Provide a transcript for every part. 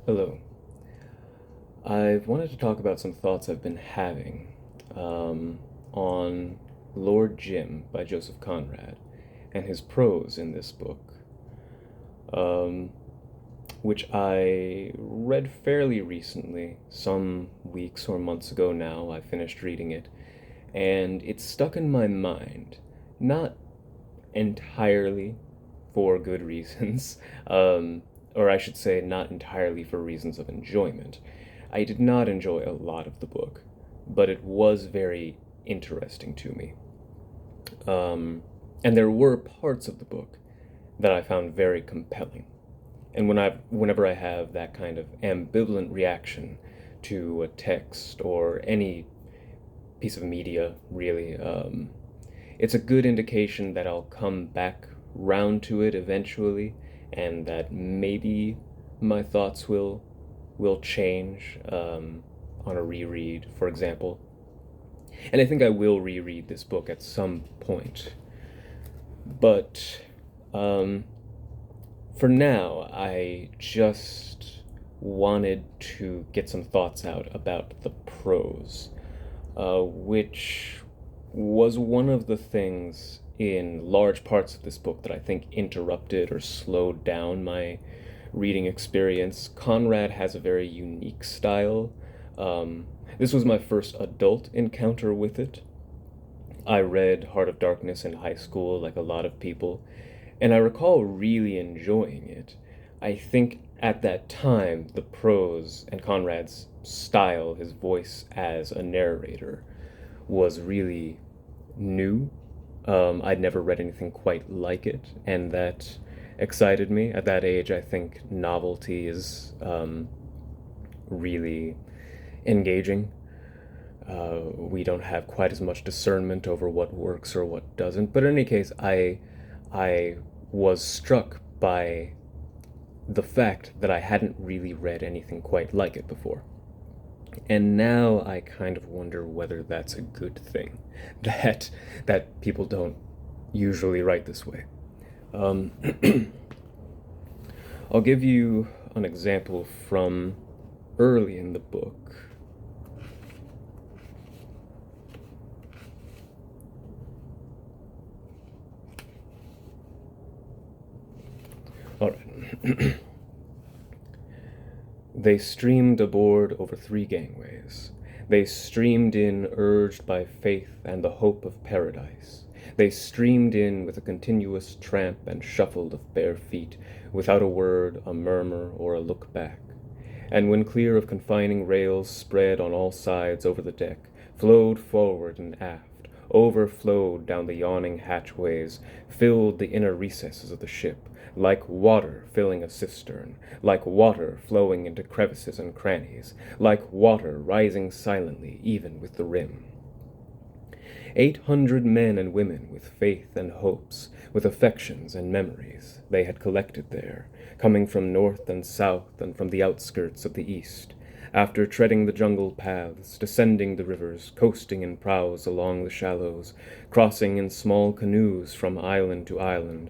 Hello. I've wanted to talk about some thoughts I've been having on Lord Jim by Joseph Conrad and his prose in this book, um, which I read fairly recently, some weeks or months ago now. I finished reading it, and it's stuck in my mind, not entirely for good reasons, or I should say, not entirely for reasons of enjoyment. I did not enjoy a lot of the book, but it was very interesting to me. Um, and there were parts of the book that I found very compelling. And whenever I have that kind of ambivalent reaction to a text or any piece of media, really, it's a good indication that I'll come back round to it eventually, and that maybe my thoughts will change on a reread, for example. And I think I will reread this book at some point. But um, for now, I just wanted to get some thoughts out about the prose, which was one of the things in large parts of this book that I think interrupted or slowed down my reading experience. Conrad has a very unique style. This was my first adult encounter with it. I read Heart of Darkness in high school, like a lot of people, and I recall really enjoying it. I think at that time, the prose and Conrad's style, his voice as a narrator, was really new. I'd never read anything quite like it, and that excited me. At that age, I think novelty is really engaging. We don't have quite as much discernment over what works or what doesn't. But in any case, I was struck by the fact that I hadn't really read anything quite like it before. And now I kind of wonder whether that's a good thing, that that people don't usually write this way. Um, I'll give you an example from early in the book. All right. They streamed aboard over 3 gangways. They streamed in, urged by faith and the hope of paradise. They streamed in with a continuous tramp and shuffle of bare feet, without a word, a murmur, or a look back. And when clear of confining rails spread on all sides over the deck, flowed forward and aft, overflowed down the yawning hatchways, filled the inner recesses of the ship, like water filling a cistern, like water flowing into crevices and crannies, like water rising silently even with the rim. 800 men and women with faith and hopes, with affections and memories, they had collected there, coming from north and south and from the outskirts of the east, after treading the jungle paths, descending the rivers, coasting in prows along the shallows, crossing in small canoes from island to island,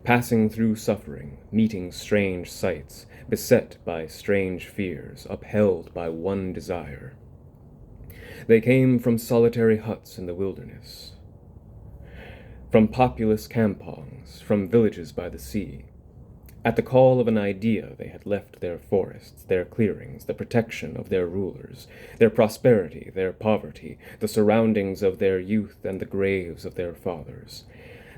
passing through suffering, meeting strange sights, beset by strange fears, upheld by one desire. They came from solitary huts in the wilderness, from populous kampongs, from villages by the sea. At the call of an idea, they had left their forests, their clearings, the protection of their rulers, their prosperity, their poverty, the surroundings of their youth and the graves of their fathers.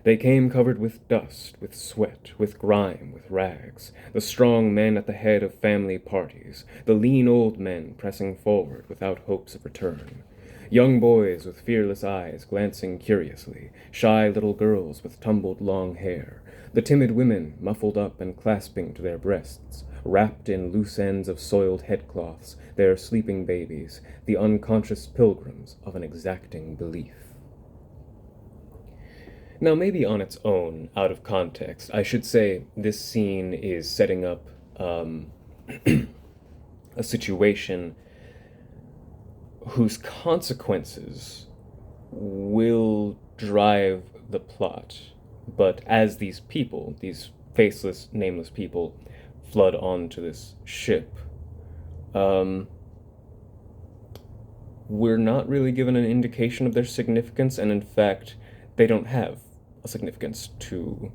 They came covered with dust, with sweat, with grime, with rags, the strong men at the head of family parties, the lean old men pressing forward without hopes of return. Young boys with fearless eyes glancing curiously, shy little girls with tumbled long hair, the timid women muffled up and clasping to their breasts, wrapped in loose ends of soiled headcloths, their sleeping babies, the unconscious pilgrims of an exacting belief. Now, maybe on its own, out of context, I should say this scene is setting up um, a situation whose consequences will drive the plot. But as these people, these faceless, nameless people, flood onto this ship, Um, we're not really given an indication of their significance, and in fact, they don't have a significance to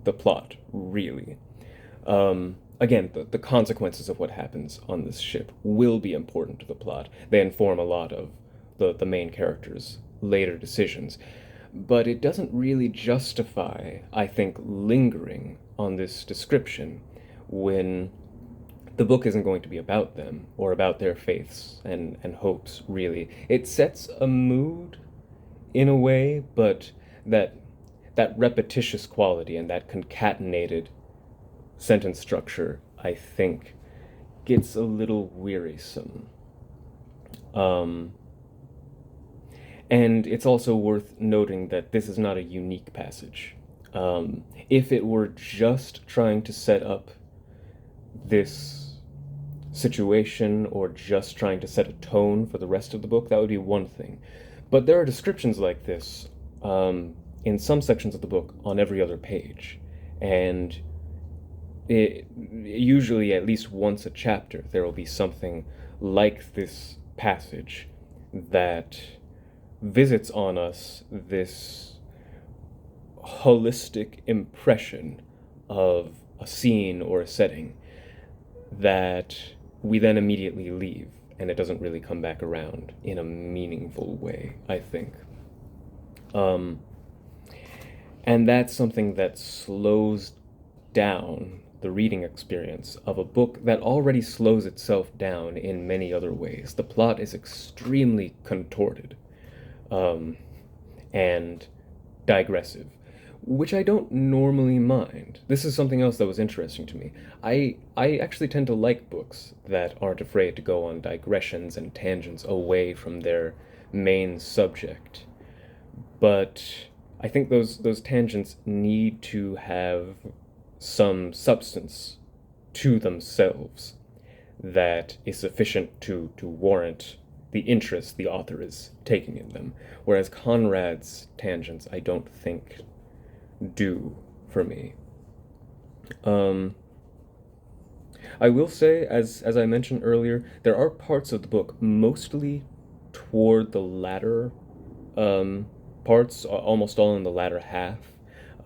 the plot, really. Again, the consequences of what happens on this ship will be important to the plot. They inform a lot of the main character's later decisions. But it doesn't really justify, I think, lingering on this description when the book isn't going to be about them or about their faiths and hopes, really. It sets a mood in a way, but that that repetitious quality and that concatenated sentence structure, I think, gets a little wearisome. Um, and it's also worth noting that this is not a unique passage. If it were just trying to set up this situation or just trying to set a tone for the rest of the book, that would be one thing. But there are descriptions like this in some sections of the book on every other page. And usually, at least once a chapter, there will be something like this passage that visits on us this holistic impression of a scene or a setting that we then immediately leave, and it doesn't really come back around in a meaningful way, I think. Um, and that's something that slows down the reading experience of a book that already slows itself down in many other ways. The plot is extremely contorted um, and digressive, which I don't normally mind. This is something else that was interesting to me. I actually tend to like books that aren't afraid to go on digressions and tangents away from their main subject. But I think those tangents need to have some substance to themselves that is sufficient to warrant the interest the author is taking in them. Whereas Conrad's tangents, I don't think do for me. Um, I will say, as I mentioned earlier, there are parts of the book, mostly toward the latter um, parts, almost all in the latter half,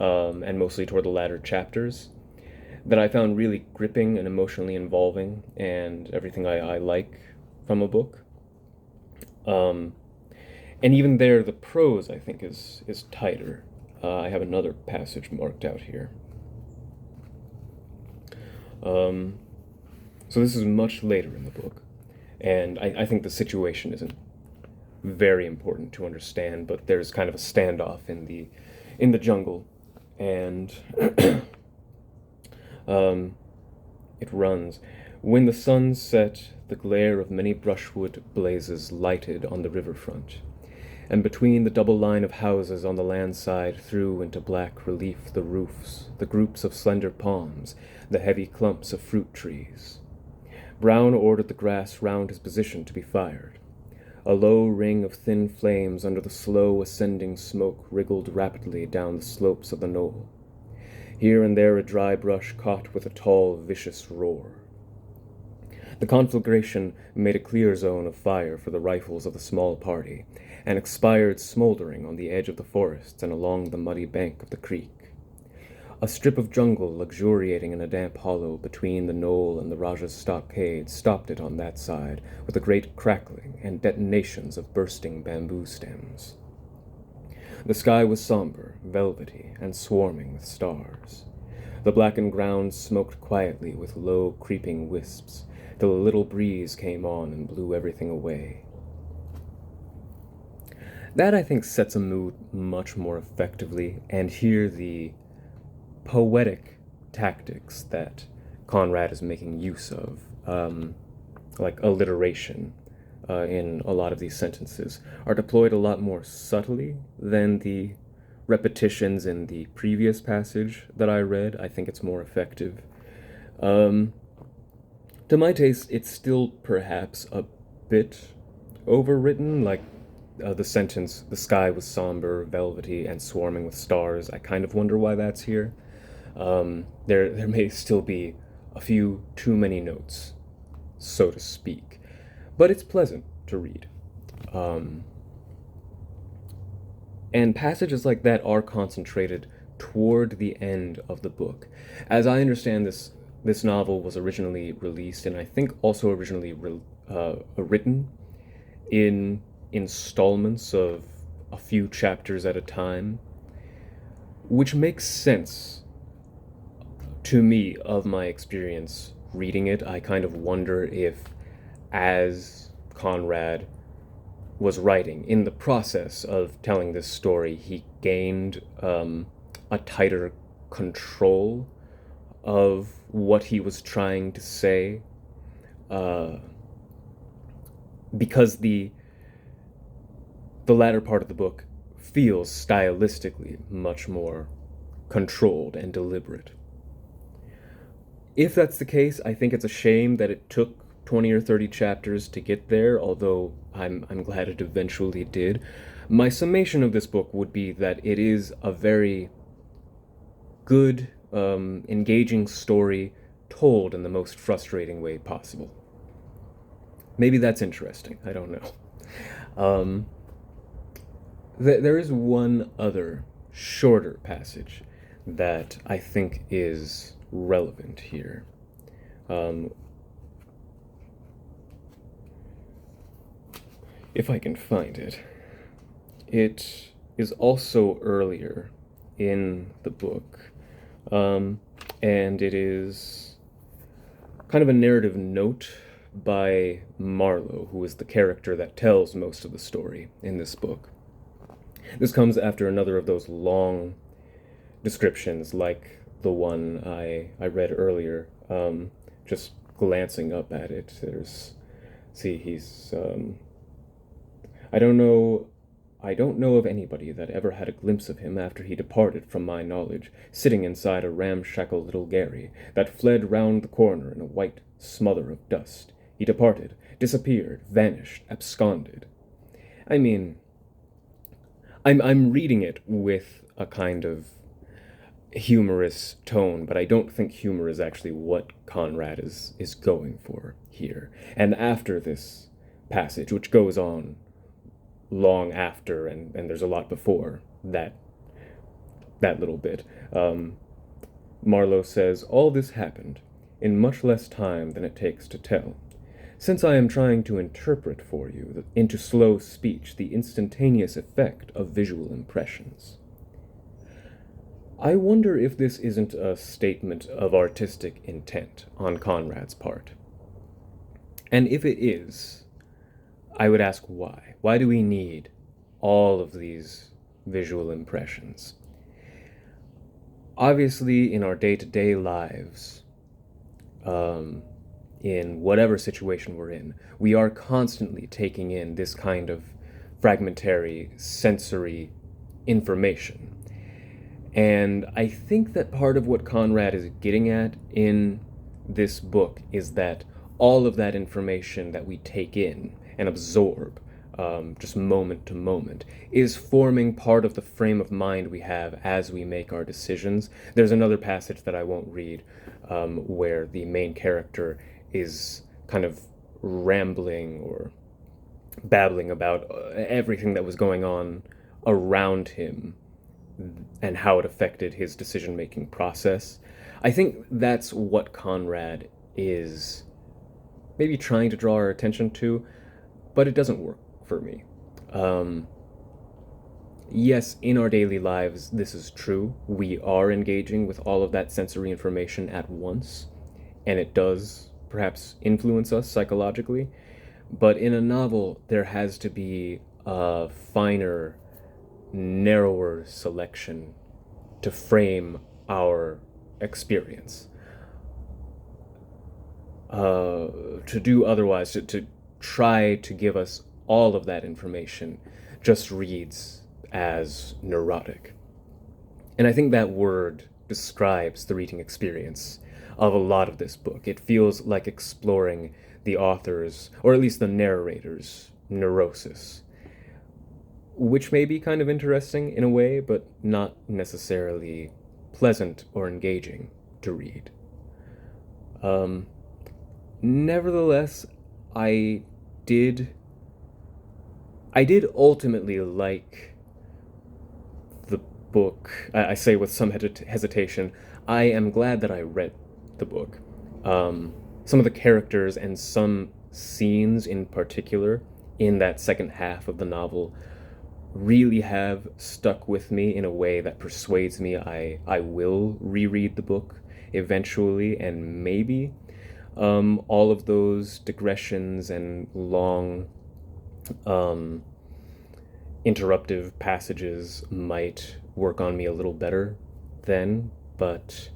and mostly toward the latter chapters, that I found really gripping and emotionally involving, and everything I like from a book. Um, and even there, the prose I think is tighter. I have another passage marked out here. Um, so this is much later in the book, and I think the situation isn't very important to understand, but there's kind of a standoff in the jungle, and um, it runs. When the sun set, the glare of many brushwood blazes lighted on the riverfront, and between the double line of houses on the land side threw into black relief the roofs, the groups of slender palms, the heavy clumps of fruit trees. Brown ordered the grass round his position to be fired. A low ring of thin flames under the slow ascending smoke wriggled rapidly down the slopes of the knoll. Here and there a dry brush caught with a tall, vicious roar. The conflagration made a clear zone of fire for the rifles of the small party, and expired smoldering on the edge of the forest and along the muddy bank of the creek. A strip of jungle luxuriating in a damp hollow between the knoll and the Rajah's stockade stopped it on that side with a great crackling and detonations of bursting bamboo stems. The sky was somber, velvety, and swarming with stars. The blackened ground smoked quietly with low, creeping wisps, till a little breeze came on and blew everything away. That, I think, sets a mood much more effectively, and here the poetic tactics that Conrad is making use of, like alliteration in a lot of these sentences, are deployed a lot more subtly than the repetitions in the previous passage that I read. I think it's more effective. Um, to my taste, it's still perhaps a bit overwritten, like the sentence, the sky was somber, velvety, and swarming with stars. I kind of wonder why that's here. There may still be a few too many notes so to speak, but it's pleasant to read. Um, and passages like that are concentrated toward the end of the book. As I understand this novel was originally released, and I think also originally written in installments of a few chapters at a time, which makes sense to me of my experience reading it. I kind of wonder if, as Conrad was writing, in the process of telling this story, he gained a tighter control of what he was trying to say, uh, because the latter part of the book feels stylistically much more controlled and deliberate. If that's the case, I think it's a shame that it took 20 or 30 chapters to get there, although I'm glad it eventually did. My summation of this book would be that it is a very good, engaging story told in the most frustrating way possible. Maybe that's interesting. I don't know. Um, there is one other shorter passage that I think is relevant here. Um, if I can find it. It is also earlier in the book, um, and it is kind of a narrative note by Marlowe, who is the character that tells most of the story in this book. This comes after another of those long descriptions, like the one I read earlier. Just glancing up at it, he's I don't know. I don't know of anybody that ever had a glimpse of him after he departed from my knowledge, sitting inside a ramshackle little gharry that fled round the corner in a white smother of dust. He departed, disappeared, vanished, absconded. I mean, I'm reading it with a kind of humorous tone, but I don't think humor is actually what Conrad is going for here. And after this passage, which goes on long after, and there's a lot before that little bit, Marlowe says, "All this happened in much less time than it takes to tell. Since I am trying to interpret for you into slow speech the instantaneous effect of visual impressions." I wonder if this isn't a statement of artistic intent on Conrad's part. And if it is, I would ask why. Why do we need all of these visual impressions? Obviously, in our day-to-day lives, in whatever situation we're in, we are constantly taking in this kind of fragmentary sensory information. And I think that part of what Conrad is getting at in this book is that all of that information that we take in and absorb, just moment to moment, is forming part of the frame of mind we have as we make our decisions. There's another passage that I won't read, where the main character is kind of rambling or babbling about everything that was going on around him and how it affected his decision-making process. I think that's what Conrad is maybe trying to draw our attention to, but it doesn't work for me. Um, yes, in our daily lives, this is true. We are engaging with all of that sensory information at once, and it does perhaps influence us psychologically. But in a novel, there has to be a finer, narrower selection to frame our experience. To do otherwise, to try to give us all of that information, just reads as neurotic. And I think that word describes the reading experience of a lot of this book. It feels like exploring the author's, or at least the narrator's, neurosis, which may be kind of interesting in a way, but not necessarily pleasant or engaging to read. Um, Nevertheless, I did I did ultimately like the book. I say with some hesitation, I am glad that I read the book. Some of the characters and some scenes in particular in that second half of the novel really have stuck with me in a way that persuades me I will reread the book eventually, and maybe all of those digressions and long um, interruptive passages might work on me a little better then, but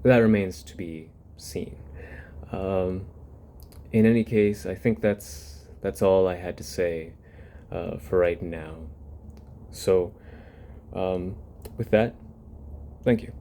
that remains to be seen. Um, in any case, I think that's all I had to say for right now. So, um, with that, thank you.